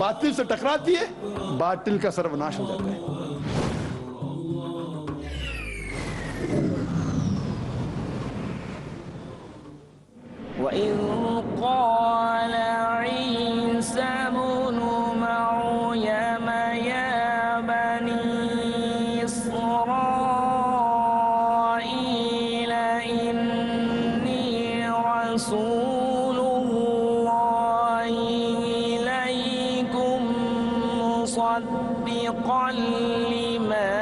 باطل سے ٹکراتی ہے باطل کا سروناش ہو جاتا ہے. وَإِذْ قَالَ عِيسَى ابْنُ مَرْيَمَ يَا بَنِي إِسْرَائِيلَ إِنِّي رَسُولُ اللَّهِ إِلَيْكُمْ مُصَدِّقًا لِمَا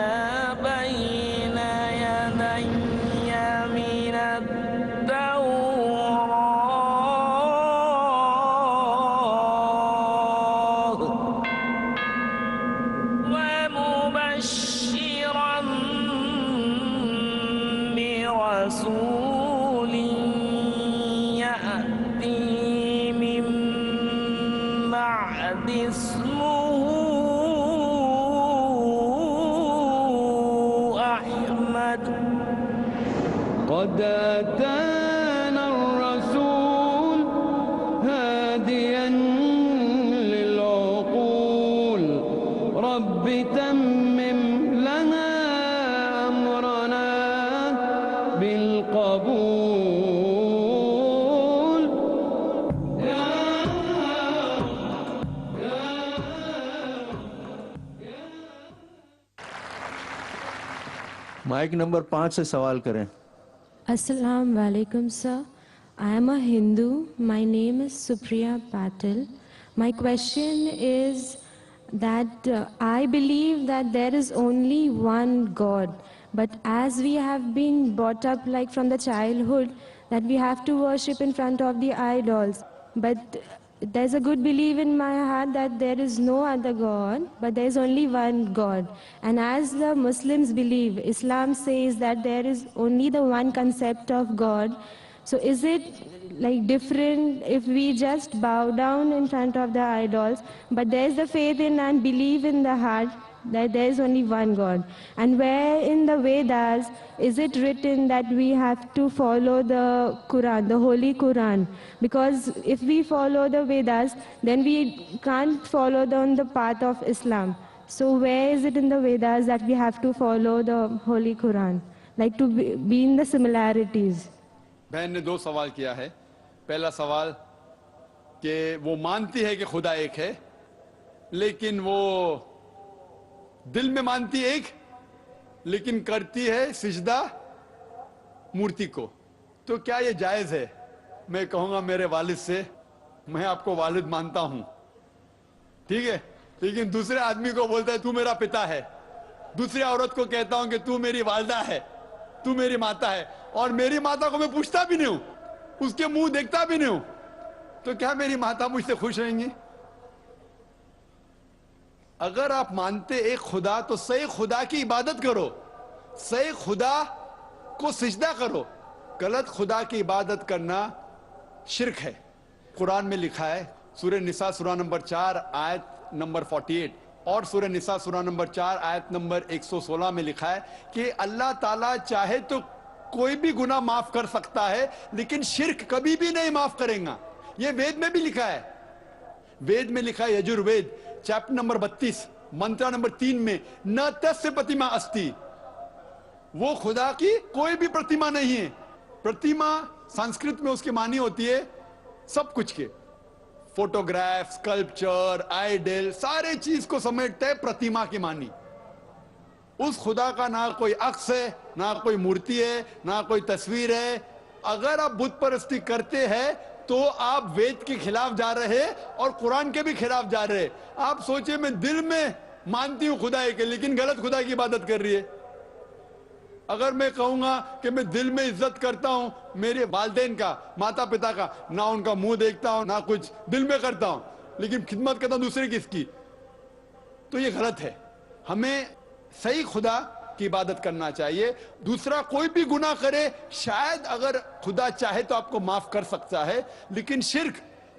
بَيْنَ يَدَيَّ مِنَ التَّوْرَاةِ وَمُبَشِّرًا بِرَسُولٍ يَأْتِي مِن بَعْدِ اسْمُهُ أَحْمَدُ قد آتانا الرسول هاديا للعقول رب تمم لنا أمرنا بالقبول مائک نمبر 5 سے سوال کریں. Assalamu alaikum, sir. I am a Hindu. My name is Supriya Patil. My question is that I believe that there is only one God. But as we have been brought up like from the childhood that we have to worship in front of the idols. But there's a good belief in my heart that there is no other God, but there is only one God. And as the Muslims believe, Islam says that there is only the one concept of God. So is it like different if we just bow down in front of the idols, but there is the faith in and belief in the heart that there is only one God? And where in the Vedas is it written that we have to follow the Quran, the Holy Quran? Because if we follow the Vedas, then we can't follow on the path of Islam. So where is it in the Vedas that we have to follow the Holy Quran, like to be in the similarities? بہن نے 2 سوال کیا ہے. پہلا سوال کہ وہ مانتی ہے کہ خدا ایک ہے لیکن وہ دل میں مانتی ایک لیکن کرتی ہے سجدہ مورتی کو. تو کیا یہ جائز ہے؟ میں کہوں گا میرے والد سے, میں آپ کو والد مانتا ہوں, ٹھیک ہے, لیکن دوسرے آدمی کو بولتا ہے تو میرا پتا ہے, دوسری عورت کو کہتا ہوں کہ تو میری والدہ ہے, تو میری ماتا ہے, اور میری ماتا کو میں پوچھتا بھی نہیں ہوں, اس کے منہ دیکھتا بھی نہیں ہوں, تو کیا میری ماتا مجھ سے خوش رہیں گی؟ اگر آپ مانتے ایک خدا تو صحیح خدا کی عبادت کرو, صحیح خدا کو سجدہ کرو. غلط خدا کی عبادت کرنا شرک ہے. قرآن میں لکھا ہے سورہ نساء سورہ نمبر 4 آیت نمبر 48 اور سورہ نساء سورہ نمبر 4 آیت نمبر 116 میں لکھا ہے کہ اللہ تعالیٰ چاہے تو کوئی بھی گناہ معاف کر سکتا ہے لیکن شرک کبھی بھی نہیں معاف کریں گا. یہ وید میں بھی لکھا ہے, وید میں لکھا ہے, Yajurveda chapter number 32 Mantra number 3 میں, نہ تسیہ پرتیما استی, وہ خدا کی کوئی بھی پرتیما نہیں ہے. پرتیما سنسکرت میں اس کی معنی ہوتی ہے سب کچھ کے, فوٹوگراف, سکلپچر, آئیڈل, سارے چیز کو سمیٹتا ہے پرتیما کی معنی. اس خدا کا نہ کوئی عکس ہے, نہ کوئی مورتی ہے, نہ کوئی تصویر ہے. اگر آپ بت پرستی کرتے ہیں تو آپ وید کے خلاف جا رہے اور قرآن کے بھی خلاف جا رہے. آپ سوچیں میں دل میں مانتی ہوں خدا ہے کہ لیکن غلط خدا کی عبادت کر رہی ہے. اگر میں کہوں گا کہ میں دل میں عزت کرتا ہوں میرے والدین کا, ماتا پتا کا, نہ ان کا منہ دیکھتا ہوں نہ کچھ, دل میں کرتا ہوں لیکن خدمت کرتا ہوں دوسرے کس کی, تو یہ غلط ہے. ہمیں صحیح خدا کی عبادت کرنا چاہیے. دوسرا کوئی بھی گناہ کرے شاید اگر خدا چاہے تو آپ کو معاف کر سکتا ہے, لیکن شرک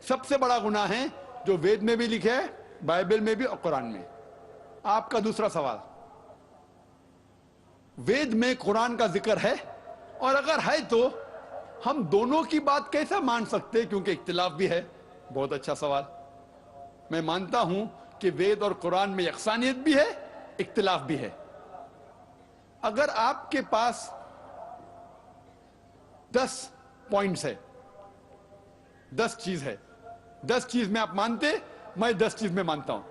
سب سے بڑا گناہ ہے جو وید میں بھی لکھا ہے, بائبل میں بھی اور قرآن میں. آپ کا دوسرا سوال, وید میں قرآن کا ذکر ہے اور اگر ہے تو ہم دونوں کی بات کیسا مان سکتے کیونکہ اختلاف بھی ہے. بہت اچھا سوال. میں مانتا ہوں کہ وید اور قرآن میں یکسانیت بھی ہے, اختلاف بھی ہے. اگر آپ کے پاس 10 پوائنٹس ہے, 10 چیز ہے, 10 چیز میں آپ مانتے, میں 10 چیز میں مانتا ہوں.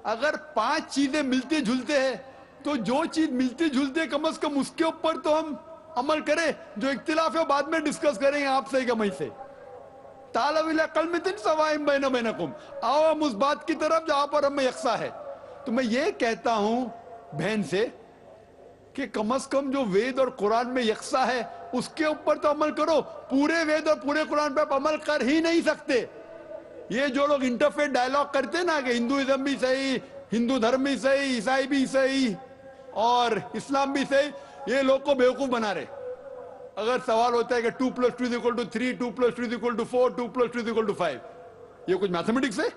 اگر 5 چیزیں ملتے جھلتے ہیں تو جو چیز ملتی جھلتے کم از کم اس کے اوپر تو ہم عمل کریں. جو اختلاف ہے بعد میں ڈسکس کریں گے آپ سے کہ میں سے. تعالوا الی کلمۃ سواء بین بینکم, آؤ ہم اس بات کی طرف جہاں پر ہم میں یکساں ہے. تو میں یہ کہتا ہوں بہن سے کہ کم از کم جو وید اور قرآن میں یکساں ہے اس کے اوپر تو عمل کرو. پورے وید اور پورے قرآن پہ آپ عمل کر ہی نہیں سکتے. یہ جو لوگ انٹرفیت ڈائلاگ کرتے ہیں نا کہ ہندوازم بھی صحیح, ہندو دھرم بھی صحیح, عیسائی بھی صحیح اور اسلام بھی صحیح, یہ لوگ کو بیوقوف بنا رہے. اگر سوال ہوتا ہے کہ 2 + 2 = 3, 2 + 2 = 4, 2 + 2 = 5, یہ کچھ میتھمیٹکس ہے؟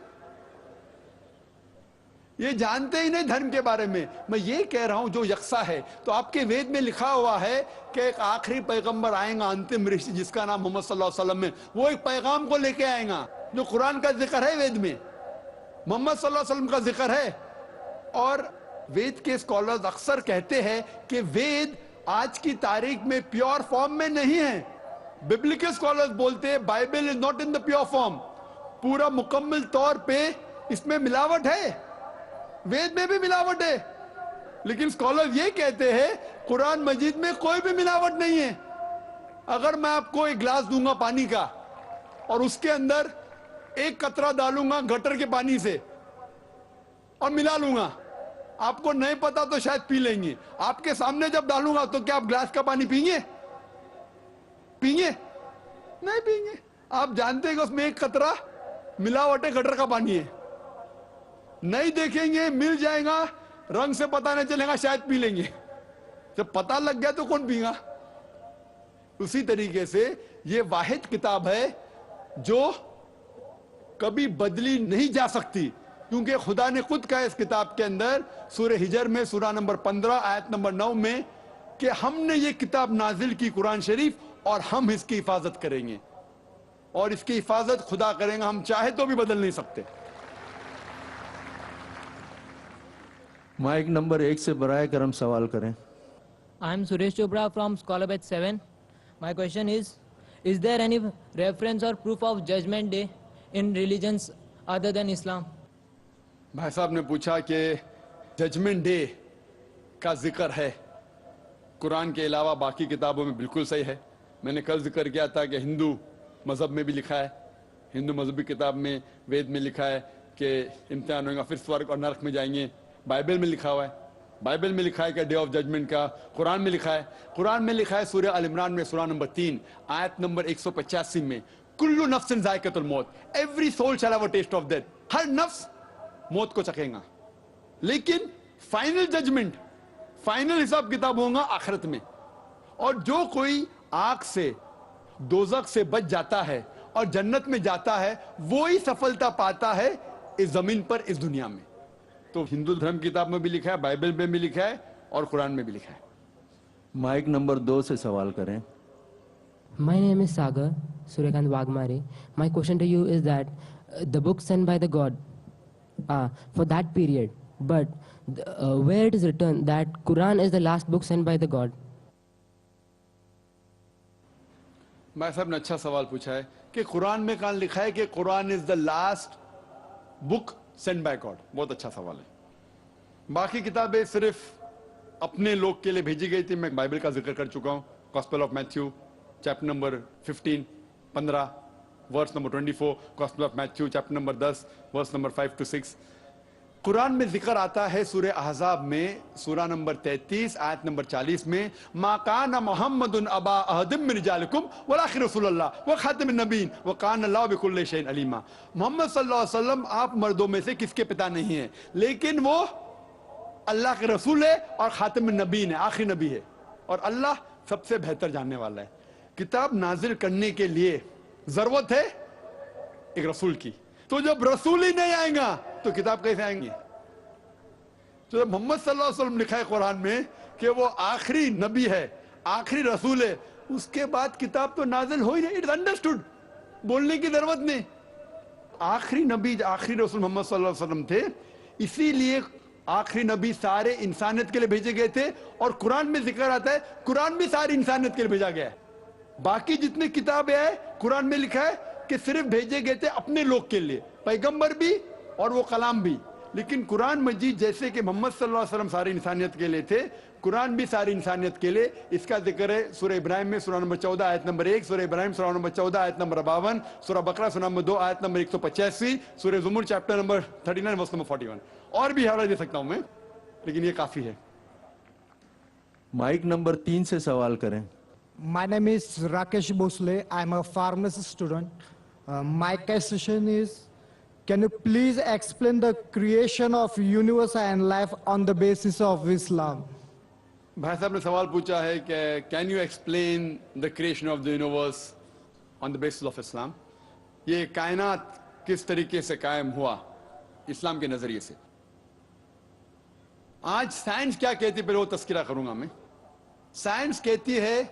یہ جانتے ہی نہیں دھرم کے بارے میں. میں یہ کہہ رہا ہوں جو یکساں ہے. تو آپ کے وید میں لکھا ہوا ہے کہ ایک آخری پیغمبر آئیں گا, انتم رشی, جس کا نام محمد صلی اللہ علیہ وسلم ہے. وہ ایک پیغام کو لے کے آئیں گا جو قرآن کا ذکر ہے وید میں, محمد صلی اللہ علیہ وسلم کا ذکر ہے. اور وید کے اسکالرز اکثر کہتے ہیں کہ وید آج کی تاریخ میں پیور فارم میں نہیں ہے. ببلیکل اسکالرز بولتے ہیں Bible is not in the pure form. پورا مکمل طور پہ اس میں ملاوٹ ہے, وید میں بھی ملاوٹ ہے. لیکن اسکالر یہ کہتے ہیں قرآن مجید میں کوئی بھی ملاوٹ نہیں ہے. اگر میں آپ کو ایک گلاس دوں گا پانی کا اور اس کے اندر ایک قطرہ ڈالوں گا گٹر کے پانی سے اور ملا لوں گا, آپ کو نہیں پتا تو شاید پی لیں گے. آپ کے سامنے جب ڈالوں گا تو کیا آپ گلاس کا پانی پئیں گے؟ پئیں گے؟ نہیں پئیں گے. آپ جانتے ہیں کہ اس میں ایک قطرہ ملاوٹ ہے, گٹر کا پانی ہے. نہیں دیکھیں گے, مل جائے گا, رنگ سے پتہ نہیں چلے گا, شاید پی لیں گے. جب پتہ لگ گیا تو کون پئے گا؟ اسی طریقے سے یہ واحد کتاب ہے جو کبھی بدلی نہیں جا سکتی, کیونکہ خدا نے خود کہا اس کتاب کے اندر سورہ ہجر میں سورہ نمبر 15 آیت نمبر 9 میں کہ ہم نے یہ کتاب نازل کی قرآن شریف اور ہم اس کی حفاظت کریں گے, اور اس کی حفاظت خدا کریں گا, ہم چاہے تو بھی بدل نہیں سکتے. مائک نمبر 1 سے برائے کرم سوال کریں. I am Suresh Chopra from Scholar Batch 7. My question is there any reference or proof of judgment day in religions other than Islam? بھائی صاحب نے پوچھا کہ ججمنٹ ڈے کا ذکر ہے قرآن کے علاوہ باقی کتابوں میں. بالکل صحیح ہے. میں نے کل ذکر کیا تھا کہ ہندو مذہب میں بھی لکھا ہے, ہندو مذہبی کتاب میں وید میں لکھا ہے کہ امتحان ہوگا, پھر سورگ اور نرک میں جائیں گے. بائبل میں لکھا ہوا ہے, بائبل میں لکھا ہے کہ ڈے آف ججمنٹ کا. قرآن میں لکھا ہے, قرآن میں لکھا ہے سورہ ال عمران میں سورہ نمبر 3 آیت نمبر 185 میں کل نفس ذائقۃ الموت, every soul shall have a taste of death. ہر نفس موت کو چکھے گا, لیکن فائنل ججمنٹ, فائنل حساب کتاب ہوگا آخرت میں. اور جو کوئی آگ سے دوزخ سے بچ جاتا ہے اور جنت میں جاتا ہے وہی سفلتا پاتا ہے اس زمین پر, اس دنیا میں. تو ہندو دھرم کتاب میں بھی لکھا ہے, بائبل میں بھی لکھا ہے اور قرآن میں بھی لکھا ہے. مائک نمبر 2 سے سوال کریں. My name is Sagar Suryakant Wagmare. My question to you is that the book sent by the God for that period, but where it is written that Quran is the last book sent by the God? بھائی صاحب نے اچھا سوال پوچھا ہے کہ قرآن میں کہاں لکھا ہے کہ Quran is the last book sent by God. بہت اچھا سوال ہے. باقی کتابیں صرف اپنے لوگ کے لیے بھیجی گئی تھی. میں بائبل کا ذکر کر چکا ہوں, gospel of Matthew chapter number 15 verse number 24, gospel of Matthew chapter number 10 verse number 5 to 6. Quran میں ذکر آتا ہے سورہ احزاب میں سورہ نمبر 33 آیت نمبر 40 میں ما کان محمد ابا احد من رجالکم ولکن رسول اللہ وخاتم النبیین وکان اللہ بکل شیء علیما. محمد صلی اللہ علیہ وسلم آپ مردوں میں سے کس کے پتا نہیں ہیں, لیکن وہ اللہ کے رسول ہے اور خاتم النبیین ہے, آخری نبی ہے, اور اللہ سب سے بہتر جاننے والا ہے. کتاب نازل کرنے کے لیے ضرورت ہے ایک رسول کی, تو جب رسول ہی نہیں آئیں گا تو کتاب کیسے آئیں گی؟ تو جب محمد صلی اللہ علیہ وسلم لکھا ہے قرآن میں کہ وہ آخری نبی ہے, آخری رسول ہے, اس کے بعد کتاب تو نازل ہو ہی نہیں. اٹس انڈرسٹوڈ, بولنے کی ضرورت نہیں. आखिरी नबी आखिरी रसूल मोहम्मद सल्लल्लाहु अलैहि वसल्लम थे, इसीलिए आखिरी नबी सारे इंसानियत के लिए भेजे गए थे। और कुरान में जिक्र आता है कुरान भी सारी इंसानियत के लिए भेजा गया है। बाकी जितनी किताबें हैं कुरान में लिखा है कि सिर्फ भेजे गए थे अपने लोग के लिए, पैगंबर भी और वो कलाम भी। लेकिन कुरान मजीद जैसे कि मोहम्मद सल्लल्लाहु अलैहि वसल्लम सारी इंसानियत के लिए थे, कुरान भी सारी इंसानियत के लिए। इसका जिक्र है सूरह इब्राहिम में सूरह नंबर 14 आयत नंबर 1, सूरह इब्राहिम सूरह नंबर 14 आयत नंबर 52, सूरह बकरा सूरह नंबर 2 आयत नंबर 185, सूरह ज़ुमर चैप्टर नंबर 39 वर्स नंबर 41। और भी हवाला दे सकता हूं मैं, लेकिन ये काफी है। माइक नंबर 3 से सवाल करें। My name is Rakesh Bhosle. I'm a pharmacy student. My question is, can you please explain the creation of universe and life on the basis of Islam? भाई साहब ने सवाल पूछा है कि can you explain the creation of the universe on the basis of Islam. ये कायनात किस तरीके से कायम हुआ इस्लाम के नजरिए से। आज साइंस क्या कहती है, पहले वो तस्करा करूंगा मैं। साइंस कहती है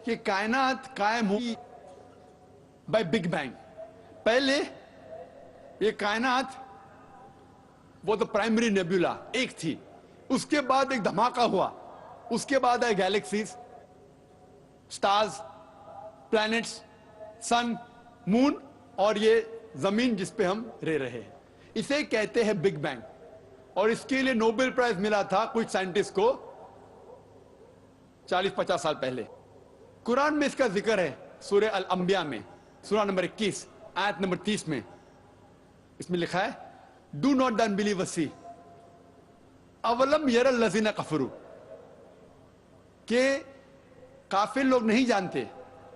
कि कायनात कायम हुई बाय बिग बैंग। पहले ये कायनात वो तो प्राइमरी नेबुला एक थी, उसके बाद एक धमाका हुआ, उसके बाद आए गैलेक्सीज, स्टार्स, प्लैनेट्स, सन, मून और ये जमीन जिस पे हम रह रहे हैं। इसे कहते हैं बिग बैंग। और इसके लिए नोबेल प्राइज मिला था कुछ साइंटिस्ट को 40-50 साल पहले। कुरान में इसका जिक्र है सूरह अल अंबिया में सूरह नंबर 21 आयत नंबर 30 में। इसमें लिखा है, डू नॉट द अनबिलीवर्स सी अवलम यरल लज़ीना कफरू, के काफिर लोग नहीं जानते,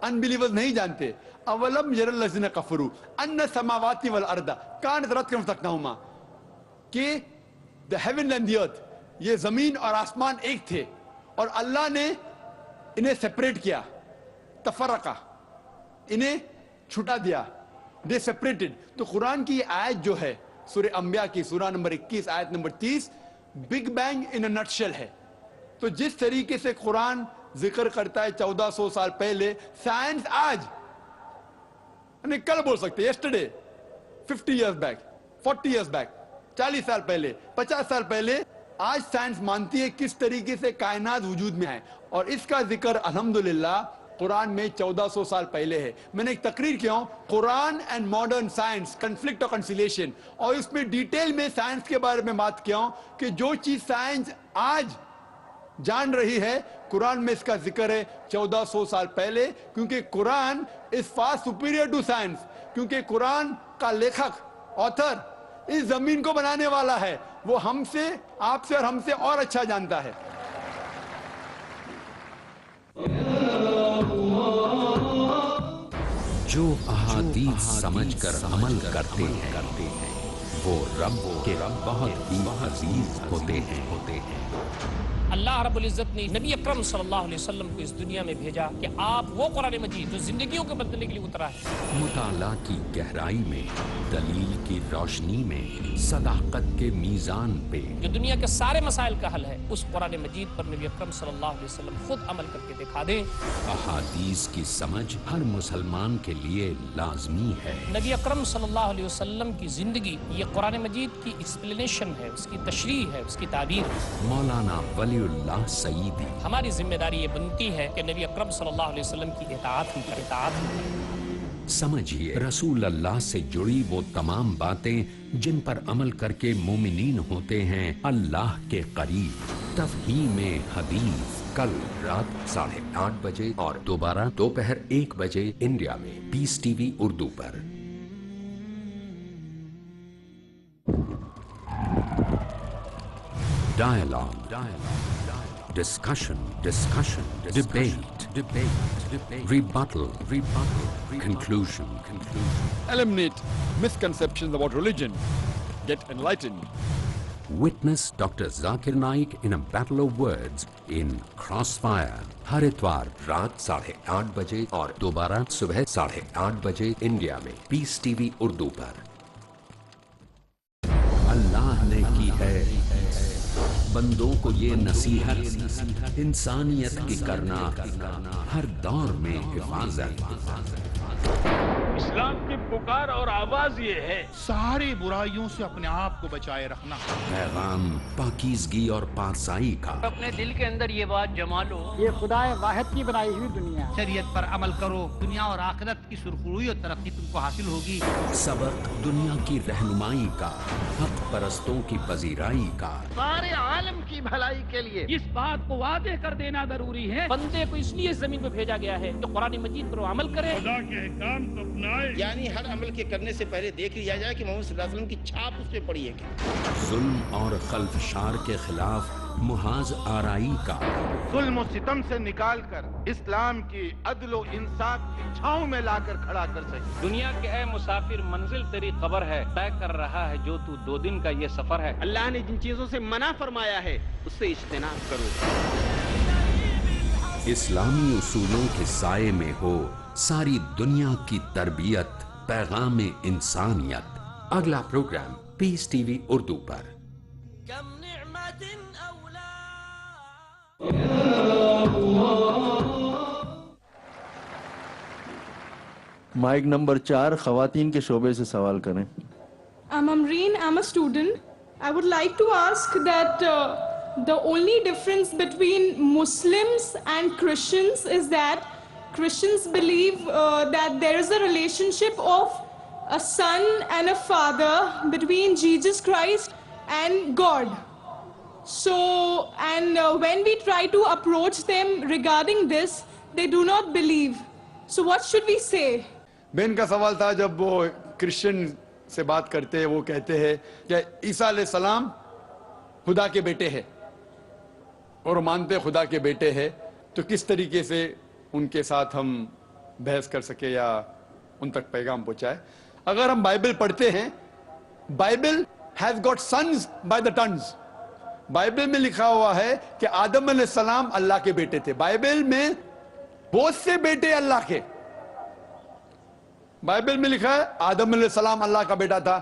अनबिलीवर्स नहीं जानते, अवलम यरल लज़ीना कफरू अन्ना समावाति वल अर्दा कानत रत्कम तकनाहुमा, कि the heaven and the earth, ये जमीन और आसमान एक थे और अल्लाह ने इन्हें सेपरेट किया, तफरका, इन्हें छुटा दिया, दे सेपरेटेड। तो कुरान की आयत जो है सूरह अंबिया की सूरह नंबर 21 आयत number 30 big bang in a nutshell है। तो जिस तरीके से कुरान जिक्र करता है 1400 साल पहले, साइंस आज यानी कल बोल सकते, yesterday, 50 years back, 40 years back, 40 साल पहले, 50 साल पहले, आज साइंस मानती है किस तरीके से कायनात वजूद में है। और इसका जिक्र अल्हम्दुलिल्लाह कुरान में 1400 साल पहले है। मैंने एक तकरीर किया Quran and modern science conflict और कंसिलेशन, और इसमें डिटेल में साइंस के बारे में बात किया कि जो चीज साइंस आज जान रही है कुरान में इसका जिक्र है 1400 साल पहले, क्योंकि Quran is far superior to science, क्योंकि कुरान का लेखक ऑथर इस जमीन को बनाने वाला है, वो हमसे, आपसे और हमसे और अच्छा जानता है। जो अहादीस समझकर अमल करते हैं वो रब के बहुत ही अजीज होते हैं। अल्लाह रब्बुल इज़्ज़त ने नबी अकरम सल्लल्लाहु अलैहि वसल्लम को इस दुनिया में भेजा कि आप वो कुरान मजीद जो जिंदगियों को बदलने के लिए उतरा है, मुताला की गहराई में, दलील की रोशनी में, सदाकत के मीज़ान पे, जो दुनिया के सारे मसाइल का हल है, उस कुरान मजीद पर नबी अकरम सल्लल्लाहु अलैहि वसल्लम खुद अमल करके दिखा दें। अहादीस की समझ हर मुसलमान के लिए लाजमी है। नबी अकरम सल्लल्लाहु अलैहि वसल्लम की जिंदगी ये कुरान मजीद की एक्सप्लेनेशन है, उसकी तशरीह है, उसकी ताबीर है। मौलाना वलीउल्लाह सईदी, हमारी जिम्मेदारी ये बनती है कि नबी अकरम सल्लल्लाहु अलैहि वसल्लम की इताअत हम करें, इताअत हम करें। समझिए रसूल अल्लाह से जुड़ी वो तमाम बातें जिन पर अमल करके मोमिनीन होते हैं अल्लाह के करीब। तफहीम हदीस कल रात 8:30 बजे और दोबारा दोपहर 1 बजे इंडिया में पीस टीवी उर्दू पर। Dialogue, discussion, debate, rebuttal, conclusion. Eliminate misconceptions about religion. Get enlightened. Witness Dr. Zakir Naik in a battle of words in Crossfire. हर इतवार रात 8:30 बजे और दोबारा सुबह 8:30 बजे इंडिया में पीस टीवी उर्दू पर। अल्लाह ने की है बंदों को ये नसीहत इंसानियत की करना, हर दौर में हिफाजत। इस्लाम की पुकार और आवाज ये है, सारी बुराइयों से अपने आप को बचाए रखना। पैगाम पाकीज़गी और पारसाई का। अपने दिल के अंदर ये बात जमा लो, ये खुदाए वाहिद की बनाई हुई दुनिया, शरीयत पर अमल करो, दुनिया और आखिरत की सुरखरुई और तरक्की तुमको हासिल होगी। सबक दुनिया की रहनुमाई का, हक परस्तों की पजीराई का, सारे आलम की भलाई के लिए इस बात को वादे कर देना जरूरी है। बंदे को इसलिए जमीन पे भेजा गया है कि कुरान मजीद पर अमल करे, खुदा के अहकाम को अपनाए, यानी हर अमल के करने से पहले देख लिया जाए कि मोहम्मद सल्लल्लाहु अलैहि वसल्लम की छाप उस पे पड़ी है क्या। जुल्म और खल्फशार के खिलाफ मुहाज आराई का, जुल्म और सितम से निकाल कर इस्लाम की अदल और इंसाफ की छांव में लाकर खड़ा कर सके। दुनिया के ए मुसाफिर, मंजिल तेरी कब्र है, तय कर रहा है जो तू 2 दिन का ये सफर है। अल्लाह ने जिन चीजों से मना फरमाया है उससे इज्तिनाब करो। इस्लामी उसूलों के साये में हो सारी दुनिया की तरबियत, पैगाम इंसानियत। अगला प्रोग्राम पीस टीवी उर्दू पर। माइक नंबर 4 खवातीन के शोबे से सवाल करें। I'm Amreen, I'm a student. I would like to ask that the only difference between Muslims and Christians is that Christians believe that there is a relationship of a son and a father between Jesus Christ and God. So, and when we try to approach them regarding this, they do not believe. So what should we say? बहन का सवाल था, जब वो Christian से बात करते हैं वो कहते हैं कि ईसा अलैहिस्सलाम खुदा के बेटे हैं और मानते खुदा के बेटे हैं, तो किस तरीके से उनके साथ हम बहस कर सके या उन तक पैगाम पहुंचाए। अगर हम बाइबल पढ़ते हैं, Bible has got sons by the tons. Bible में लिखा हुआ है कि आदम अलैहिस्सलाम अल्लाह के बेटे थे। बाइबल में बहुत से बेटे अल्लाह के, बाइबल में लिखा है आदम अलैहिस्सलाम अल्लाह का बेटा था,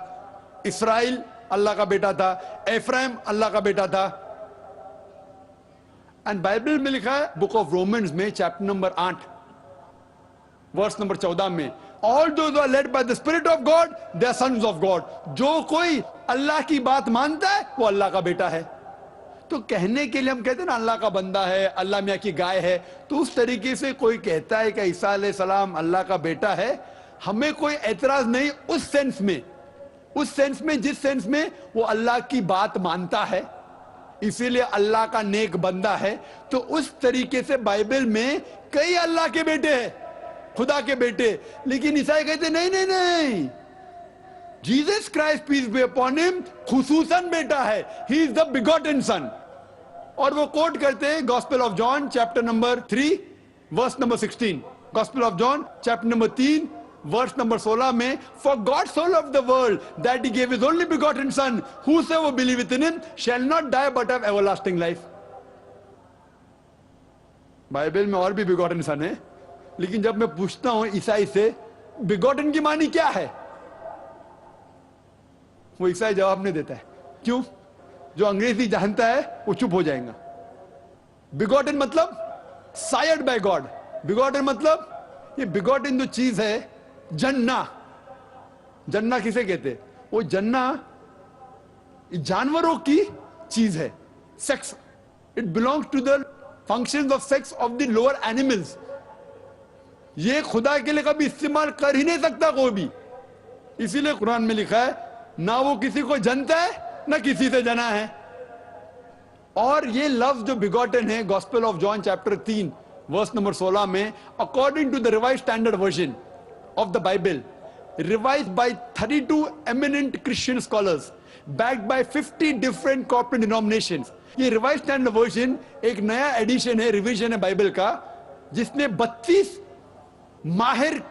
इसराइल अल्लाह का बेटा था, एफ्राइम अल्लाह का बेटा था। एंड बाइबल में लिखा है बुक ऑफ रोमन्स में चैप्टर नंबर 8 वर्स नंबर 14 में, all those are led by the spirit of God they are sons of God. जो कोई अल्लाह की बात मानता है वो अल्लाह का बेटा है। तो कहने के लिए हम कहते हैं ना अल्लाह का बंदा है, अल्लाह मियां की गाय है, तो उस तरीके से कोई कहता है कि ईसा अलैहिस्सलाम अल्लाह का बेटा है, हमें कोई एतराज नहीं उस सेंस में, उस सेंस में जिस सेंस में वो अल्लाह की बात मानता है, इसीलिए अल्लाह का नेक बंदा है। तो उस तरीके से बाइबल में कई अल्लाह के बेटे हैं, खुदा के बेटे, लेकिन ईसाई कहते नहीं नहीं नहीं, Jesus Christ peace be upon him खुसूसन बेटा है, he is the begotten son. और वो कोट करते हैं Gospel of John chapter number 3 verse number 16, Gospel of John chapter number 3 verse number 16 में, for God so loved the world that he gave his only begotten son, whosoever believeth in him shall not die but have everlasting life। Bible में और भी begotten सन है, लेकिन जब मैं पूछता हूं ईसाई से बिगॉटन की मानी क्या है, वो ईसाई जवाब नहीं देता है। क्यों? जो अंग्रेजी जानता है वो चुप हो जाएगा। बिगॉटन मतलब सायर्ड बाय गॉड। बिगॉटन मतलब, ये बिगॉटन जो चीज है, जन्ना, जन्ना किसे कहते हैं? वो जन्ना जानवरों की चीज है, sex, it belongs to the functions of sex of the lower animals. ये खुदा के लिए कभी इस्तेमाल कर ही नहीं सकता कोई भी, इसीलिए कुरान में लिखा है ना वो किसी को जनता है ना किसी से जना है। और ये लफ्ज जो बिगॉटन है, Gospel of John chapter 3 verse number 16 में, according to the revised standard version of the Bible, revised by 32 eminent Christian scholars, backed by 50 different corporate denominations। ये रिवाइज्ड स्टैंडर्ड वर्जन एक नया एडिशन है, रिवीजन है Bible का, जिसने 32 माहिर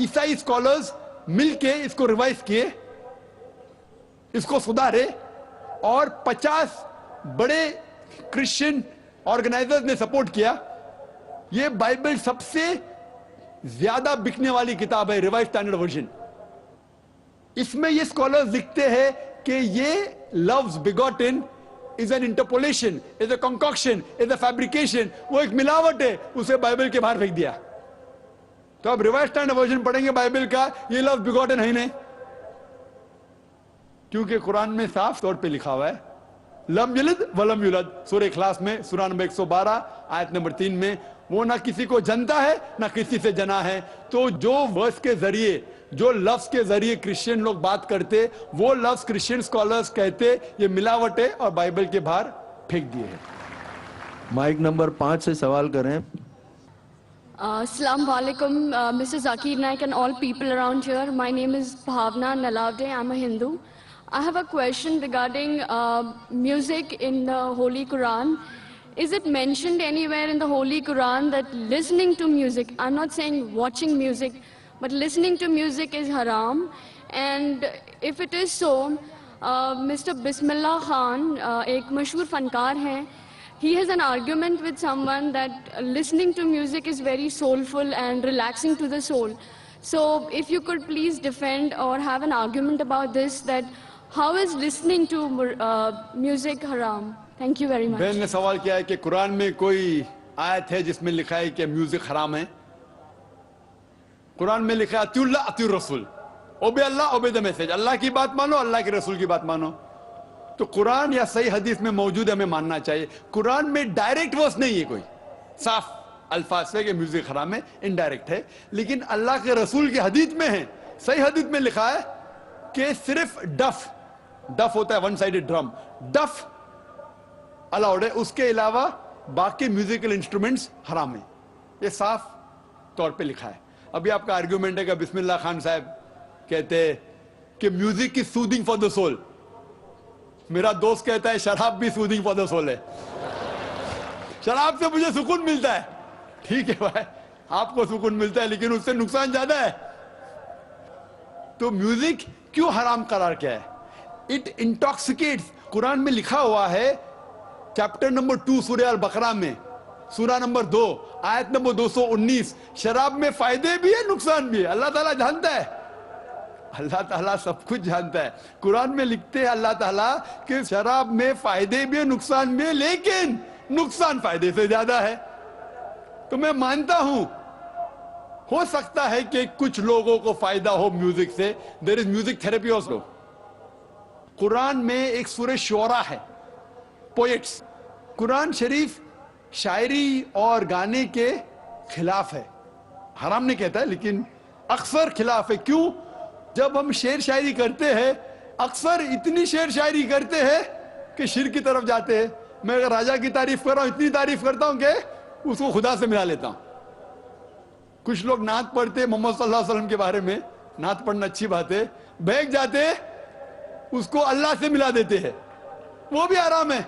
ईसाई स्कॉलर्स मिलके इसको रिवाइज किए, इसको सुधारे, और 50 बड़े क्रिश्चियन ऑर्गेनाइजर्स ने सपोर्ट किया। ये बाइबल सबसे ज्यादा बिकने वाली किताब है, रिवाइज्ड स्टैंडर्ड वर्जन। इसमें ये स्कॉलर्स लिखते हैं कि ये लफ्ज begotten is an interpolation, is a concoction, is a fabrication, वो एक मिलावट है, उसे बाइबल के बाहर फेंक दिया। तो आप रिवाइज स्टैंडर्ड वर्जन पढ़ेंगे बाइबल का, ये लफ्ज बिगॉटन है ही नहीं, क्योंकि कुरान में साफ तौर पे लिखा हुआ है लम यलिद वलम युलद, सूरह इखलास में सूरा नंबर 112 आयत नंबर 3 में, वो ना किसी को जनता है ना किसी से जना है। तो जो वर्स के जरिए, जो लफ्ज के जरिए क्रिश्चियन लोग बात करते, वो लफ्ज क्रिश्चियन स्कॉलर्स कहते ये मिलावट है और बाइबल के बाहर फेंक दिए हैं। माइक नंबर 5 से सवाल करें। Assalamu alaikum, Mr. Zakir Naik and all people around here. My name is Bhavna Nalavde. I'm a Hindu. I have a question regarding music in the Holy Quran. Is it mentioned anywhere in the Holy Quran that listening to music, I'm not saying watching music, but listening to music is haram? And if it is so, Mr. Bismillah Khan, ek mashhoor fankar hai, he has an argument with someone that listening to music is very soulful and relaxing to the soul. So if you could please defend or have an argument about this, that how is listening to music haram? Thank you very much. बहन ने सवाल किया है कि कुरान में कोई आयत है जिसमें लिखा है कि म्यूजिक हराम है। कुरान में लिखा है अतिउल्लाह अतिउर रसूल, ओबे अल्लाह ओबे द मैसेज, अल्लाह की बात मानो, अल्लाह के रसूल की बात मानो। तो कुरान या सही हदीस में मौजूद है, हमें मानना चाहिए। कुरान में डायरेक्ट वर्स नहीं है कोई साफ अल्फाज से कि म्यूजिक हराम है, इनडायरेक्ट है, लेकिन अल्लाह के रसूल की हदीस में है, सही हदीस में लिखा है कि सिर्फ डफ होता है वन साइडेड ड्रम, डफ अलाउड है, उसके अलावा बाकी म्यूजिकल इंस्ट्रूमेंट्स हराम है। ये साफ तौर पे लिखा है। अभी आपका आर्ग्यूमेंट है कि बिस्मिल्लाह खान साहब कहते हैं कि music is soothing for the soul. मेरा दोस्त कहता है शराब भी सूदिंग फॉर द सोल है, शराब से मुझे सुकून मिलता है। ठीक है भाई, आपको सुकून मिलता है, लेकिन उससे नुकसान ज्यादा है। तो म्यूजिक क्यों हराम करार किया है? इट इंटॉक्सिकेट्स। कुरान में लिखा हुआ है चैप्टर नंबर 2 सूरह अल बकरा में, सूरा नंबर 2 आयत नंबर 219, शराब में फायदे भी है नुकसान भी है। अल्लाह ताला जानता है, अल्लाह ताला सब कुछ जानता है। कुरान में लिखते हैं अल्लाह ताला कि शराब में फायदे भी है नुकसान भी है, लेकिन नुकसान फायदे से ज्यादा है। तो मैं मानता हूं हो सकता है कि कुछ लोगों को फायदा हो म्यूजिक से, there is music therapy also. कुरान में एक सूरह शुरा है, पोएट्स। कुरान शरीफ शायरी और गाने के खिलाफ है, हराम नहीं कहता है, लेकिन अक्सर खिलाफ है। क्यों? जब हम शेर शायरी करते हैं, अक्सर इतनी शेर शायरी करते हैं कि शिर की तरफ जाते हैं। मैं अगर राजा की तारीफ कर रहा हूं, इतनी तारीफ करता हूं कि उसको खुदा से मिला लेता हूं। कुछ लोग नात पढ़ते मोहम्मद सल्लल्लाहु अलैहि वसल्लम के बारे में, नात पढ़ना अच्छी बात है, बहक जाते उसको अल्लाह से मिला देते हैं, वो भी हराम है।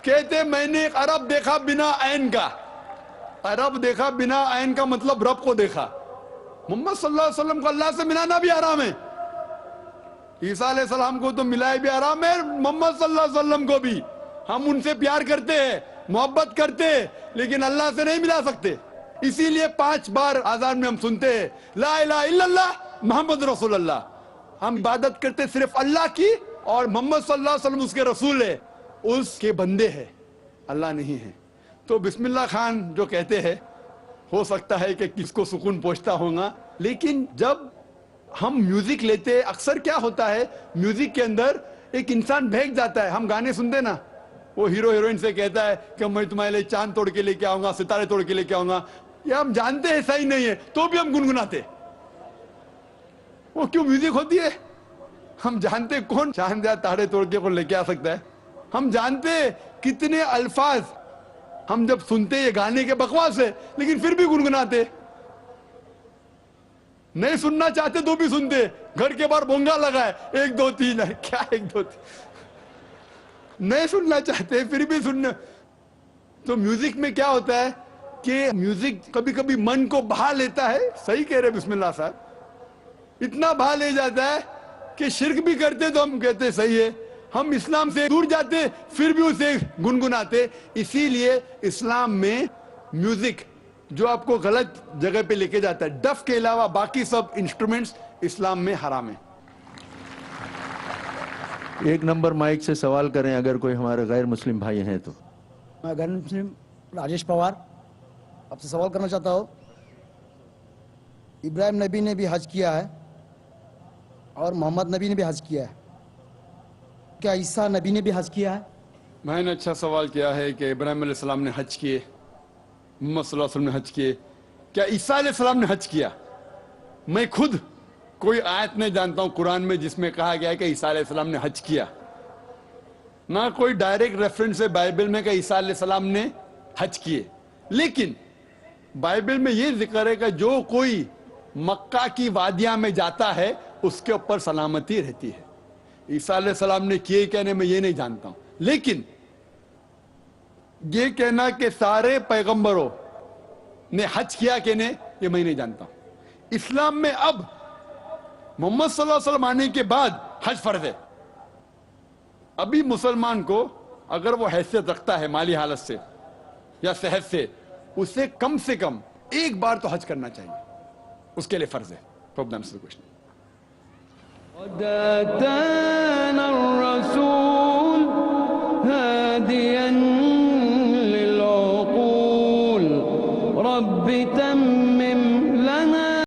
कहते मैंने एक अरब देखा बिना ऐन का। अरब देखा बिना ऐन का मतलब रब को देखा। मोहम्मद सल्लल्लाहु अलैहि वसल्लम को अल्लाह से मिलाना भी हराम है। ईसा अलैहि सलाम को तो मिलाए भी हराम है, मोहम्मद सल्लल्लाहु अलैहि वसल्लम को भी। हम उनसे प्यार करते हैं, मोहब्बत करते हैं, लेकिन अल्लाह से नहीं मिला सकते। इसीलिए 5 बार आजान में हम सुनते हैं ला इलाहा इल्लल्लाह मोहम्मद रसूलुल्लाह। हम इबादत करते सिर्फ अल्लाह की, और मोहम्मद सल्लल्लाहु अलैहि वसल्लम उसके रसूल है, उसके बंदे हैं, अल्लाह नहीं है। तो बिस्मिल्लाह खान जो कहते हैं, हो सकता है कि किसको सुकून पहुंचता होगा, लेकिन जब हम म्यूजिक लेते हैं, अक्सर क्या होता है म्यूजिक के अंदर एक इंसान बहक जाता है। हम गाने सुनते ना, वो हीरो हीरोइन से कहता है कि मैं तुम्हारे लिए चांद तोड़ के लेके आऊंगा, सितारे तोड़ के लेके आऊंगा। ये हम जानते हैं सही नहीं है, तो भी हम गुनगुनाते। वो क्यों म्यूजिक होती है? हम जानते कौन चांद या तारे तोड़ के को लेके आ सकता है। हम जानते कितने अल्फाज हम जब सुनते ये गाने के बकवास है, लेकिन फिर भी गुनगुनाते। नहीं सुनना चाहते तो भी सुनते। घर के बाहर बोंगा लगा है 1 2 3, क्या 1 2 3, नहीं सुनना चाहते फिर भी सुनना। तो म्यूजिक में क्या होता है कि म्यूजिक कभी कभी मन को बहा लेता है। सही कह रहे बिस्मिल्लाह साहब, इतना बहा ले जाता है कि शिर्क भी करते तो हम कहते सही है, हम इस्लाम से दूर जाते फिर भी उसे गुनगुनाते। इसीलिए इस्लाम में म्यूजिक जो आपको गलत जगह पे लेके जाता है, डफ के अलावा बाकी सब इंस्ट्रूमेंट्स इस्लाम में हराम है। ایک نمبر مائک سے سوال کریں اگر کوئی ہمارے غیر مسلم بھائی ہیں تو. میں غیر مسلم راجیش پوار آپ سے سوال کرنا چاہتا ہوں. ابراہیم نبی نے بھی حج کیا ہے اور محمد نبی نے بھی حج کیا ہے, کیا عیسیٰ نبی نے بھی حج کیا ہے؟ میں نے اچھا سوال کیا ہے کہ ابراہیم علیہ السلام نے حج کیے, محمد صلی اللہ علیہ وسلم نے حج کیے, کیا عیسیٰ علیہ السلام نے حج کیا؟ میں خود کوئی آیت نہیں جانتا ہوں قرآن میں جس میں کہا گیا ہے کہ عیسیٰ علیہ السلام نے حج کیا. نہ کوئی ڈائریکٹ ریفرنس ہے بائبل میں کہ عیسیٰ علیہ السلام نے حج کیے. لیکن بائبل میں یہ ذکر ہے کہ جو کوئی مکہ کی وادیاں میں جاتا ہے اس کے اوپر سلامتی رہتی ہے. عیسیٰ علیہ السلام نے کیے کہنے میں یہ نہیں جانتا ہوں, لیکن یہ کہنا کہ سارے پیغمبروں نے حج کیا کہنے یہ میں نہیں جانتا ہوں. اسلام میں اب محمد صلی اللہ علیہ وسلم آنے کے بعد حج فرض ہے. ابھی مسلمان کو اگر وہ حیثیت رکھتا ہے مالی حالت سے یا صحت سے, اسے کم ایک بار تو حج کرنا چاہیے, اس کے لئے فرض ہے. پروبلم سے کوشچن. قد آتانا الرسول هاديا للعقول رب تمم لنا